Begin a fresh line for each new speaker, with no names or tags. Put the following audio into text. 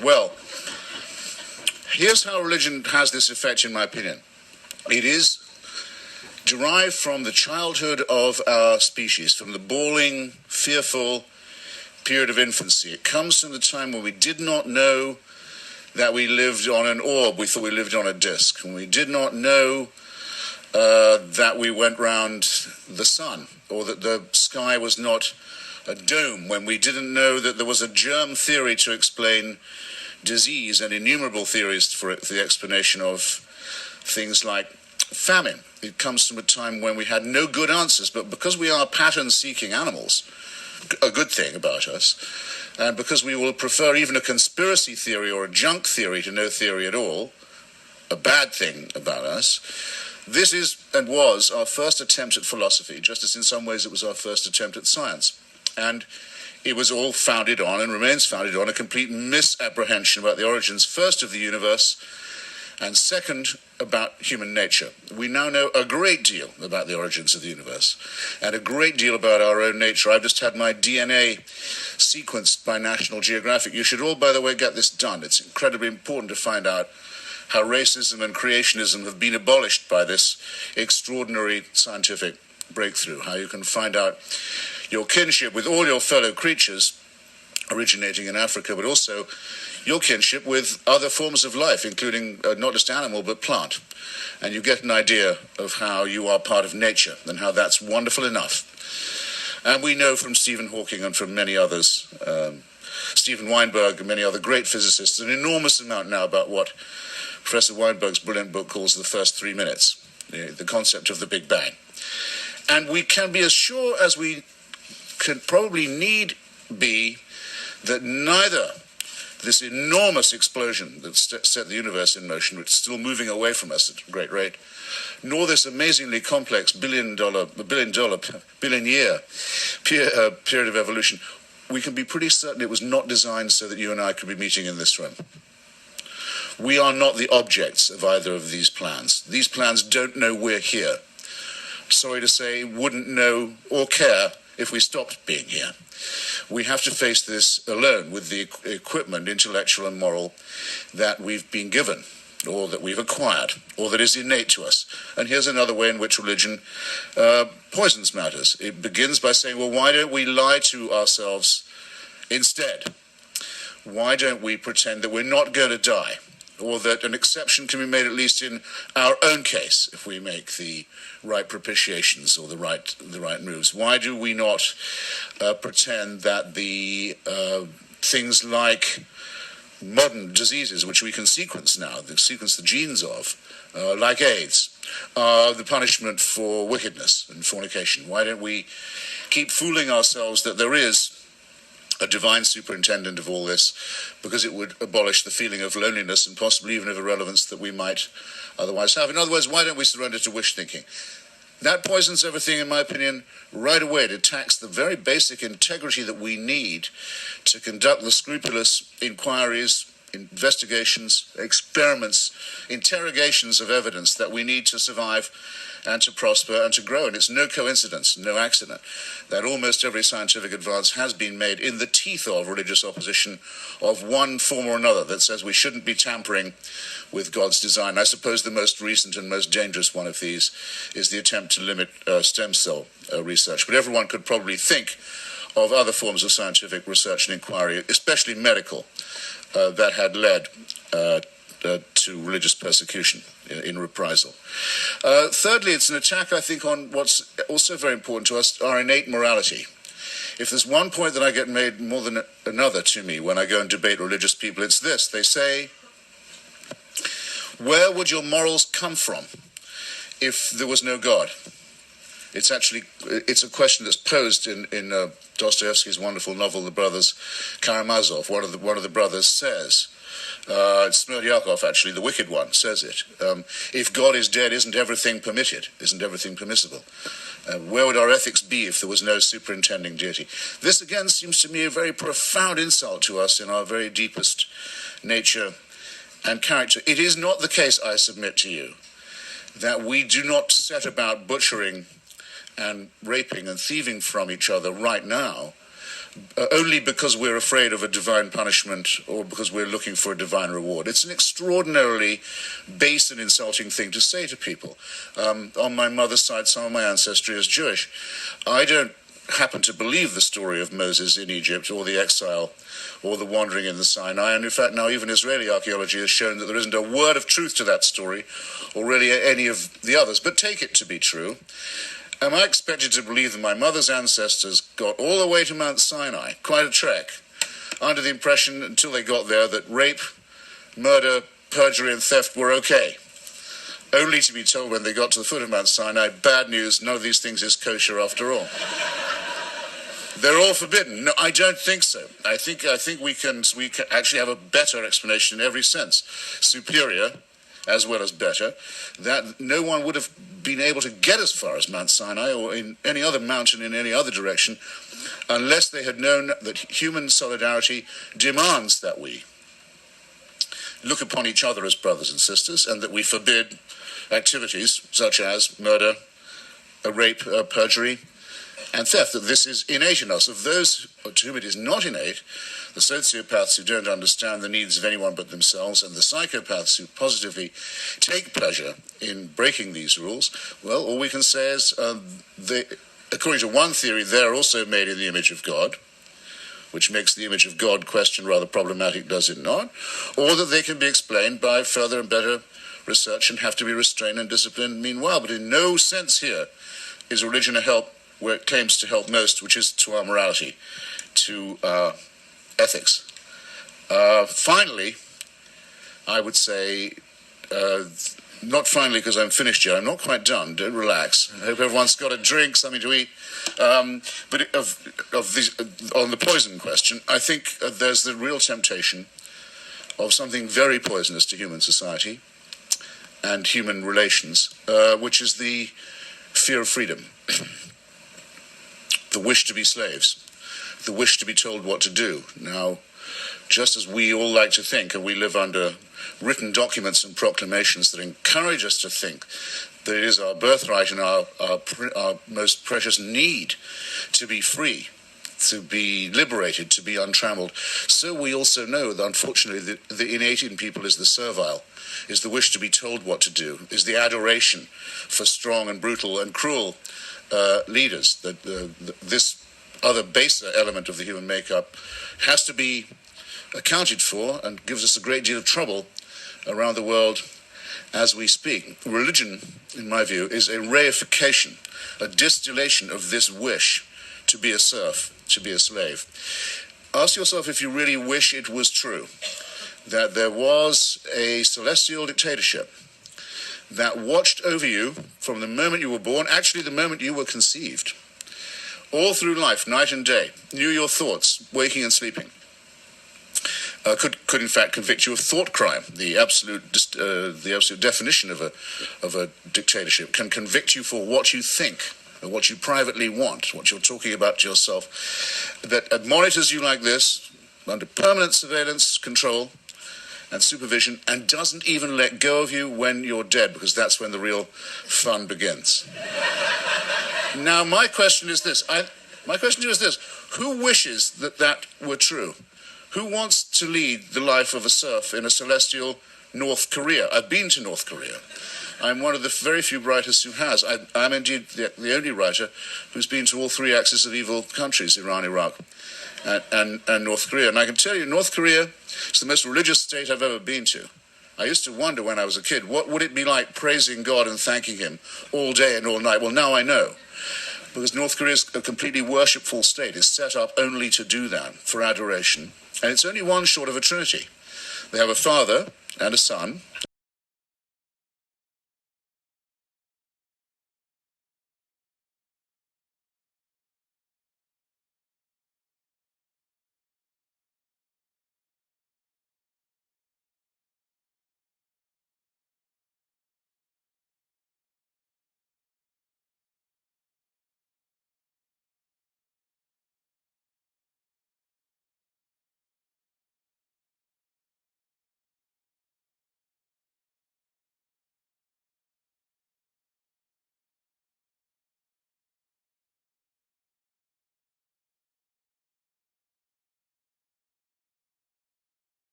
Well, here's how religion has this effect, in my opinion. It is derived from the childhood of our species, from the bawling, fearful period of infancy. It comes from the time when we did not know that we lived on an orb. We thought we lived on a disk. And we did not know that we went round the sun, or that the sky was not a dome, when we didn't know that there was a germ theory to explain disease and innumerable theories for the explanation of things like famine. It comes from a time when we had no good answers, but because we are pattern-seeking animals, a good thing about us, and because we will prefer even a conspiracy theory or a junk theory to no theory at all, a bad thing about us, this is and was our first attempt at philosophy, just as in some ways it was our first attempt at science. And it was all founded on, and remains founded on, a complete misapprehension about the origins, first of the universe, and second, about human nature. We now know a great deal about the origins of the universe, and a great deal about our own nature. I've just had my DNA sequenced by National Geographic. You should all, by the way, get this done. It's incredibly important to find out how racism and creationism have been abolished by this extraordinary scientific breakthrough, how you can find out your kinship with all your fellow creatures originating in Africa, but also your kinship with other forms of life, including not just animal, but plant. And you get an idea of how you are part of nature and how that's wonderful enough. And we know from Stephen Hawking and from many others, Stephen Weinberg and many other great physicists, an enormous amount now about what Professor Weinberg's brilliant book calls the first 3 minutes, the concept of the Big Bang. And we can be as sure as we can probably need be that neither this enormous explosion that set the universe in motion, which is still moving away from us at a great rate, nor this amazingly complex billion-year period of evolution, we can be pretty certain it was not designed so that you and I could be meeting in this room. We are not the objects of either of these plans. These plans don't know we're here. Sorry to say, wouldn't know or care if we stopped being here. We have to face this alone with the equipment, intellectual and moral, that we've been given, or that we've acquired, or that is innate to us. And here's another way in which religion poisons matters. It begins by saying, well, why don't we lie to ourselves instead? Why don't we pretend that we're not going to die, or that an exception can be made at least in our own case if we make the right propitiations or the right moves? Why do we not pretend that the things like modern diseases, which we can sequence now, sequence the genes of, like AIDS, are the punishment for wickedness and fornication? Why don't we keep fooling ourselves that there is a divine superintendent of all this, because it would abolish the feeling of loneliness and possibly even of irrelevance that we might otherwise have? In other words, why don't we surrender to wish thinking? That poisons everything, in my opinion, right away. It attacks the very basic integrity that we need to conduct the scrupulous inquiries, investigations, experiments, interrogations of evidence that we need to survive and to prosper and to grow. And it's no coincidence, no accident, that almost every scientific advance has been made in the teeth of religious opposition of one form or another that says we shouldn't be tampering with God's design. I suppose the most recent and most dangerous one of these is the attempt to limit stem cell research. But everyone could probably think of other forms of scientific research and inquiry, especially medical, that had led to religious persecution in reprisal. Thirdly, it's an attack, I think, on what's also very important to us, our innate morality. If there's one point that I get made more than another to me when I go and debate religious people, it's this. They say, where would your morals come from if there was no God? It's a question that's posed in Dostoevsky's wonderful novel, The Brothers Karamazov. One of the brothers says, it's Smerdyakov, actually, the wicked one, says it. If God is dead, isn't everything permitted? Isn't everything permissible? Where would our ethics be if there was no superintending deity? This, again, seems to me a very profound insult to us in our very deepest nature and character. It is not the case, I submit to you, that we do not set about butchering and raping and thieving from each other right now only because we're afraid of a divine punishment or because we're looking for a divine reward. It's an extraordinarily base and insulting thing to say to people. On my mother's side, some of my ancestry is Jewish. I don't happen to believe the story of Moses in Egypt or the exile or the wandering in the Sinai, and in fact now even Israeli archaeology has shown that there isn't a word of truth to that story or really any of the others, but take it to be true. Am I expected to believe that my mother's ancestors got all the way to Mount Sinai, quite a trek, under the impression until they got there that rape, murder, perjury and theft were okay, only to be told when they got to the foot of Mount Sinai, bad news, none of these things is kosher after all. They're all forbidden. No, I don't think so. I think we can actually have a better explanation in every sense, superior as well as better, that no one would have been able to get as far as Mount Sinai or in any other mountain in any other direction unless they had known that human solidarity demands that we look upon each other as brothers and sisters and that we forbid activities such as murder, rape, perjury, and theft, that this is innate in us. Of those to whom it is not innate, the sociopaths who don't understand the needs of anyone but themselves, and the psychopaths who positively take pleasure in breaking these rules, well, all we can say is, according to one theory, they're also made in the image of God, which makes the image of God question rather problematic, does it not? Or that they can be explained by further and better research and have to be restrained and disciplined meanwhile. But in no sense here is religion a help where it claims to help most, which is to our morality, to ethics. Finally, I would say, not finally because I'm finished yet, I'm not quite done, don't relax. I hope everyone's got a drink, something to eat. But on the poison question, I think there's the real temptation of something very poisonous to human society and human relations, which is the fear of freedom. The wish to be slaves, the wish to be told what to do. Now, just as we all like to think, and we live under written documents and proclamations that encourage us to think that it is our birthright and our most precious need to be free, to be liberated, to be untrammeled, so we also know that unfortunately the innate in people is the servile, is the wish to be told what to do, is the adoration for strong and brutal and cruel leaders, that this other baser element of the human makeup has to be accounted for and gives us a great deal of trouble around the world as we speak. Religion, in my view, is a reification, a distillation of this wish to be a serf, to be a slave. Ask yourself if you really wish it was true that there was a celestial dictatorship that watched over you from the moment you were born, actually the moment you were conceived, all through life, night and day, knew your thoughts, waking and sleeping, could in fact convict you of thought crime. The absolute definition of a dictatorship can convict you for what you think, or what you privately want, what you're talking about to yourself, that monitors you like this, under permanent surveillance, control, and supervision, and doesn't even let go of you when you're dead, because that's when the real fun begins. Now, my question is this. Who wishes that were true? Who wants to lead the life of a serf in a celestial North Korea? I've been to North Korea. I'm one of the very few writers who has. I'm indeed the only writer who's been to all three axes of evil countries, Iran, Iraq, and North Korea. And I can tell you, North Korea is the most religious state I've ever been to. I used to wonder when I was a kid, what would it be like praising God and thanking him all day and all night? Well, now I know. Because North Korea is a completely worshipful state. It's set up only to do that, for adoration. And it's only one short of a trinity. They have a father and a son,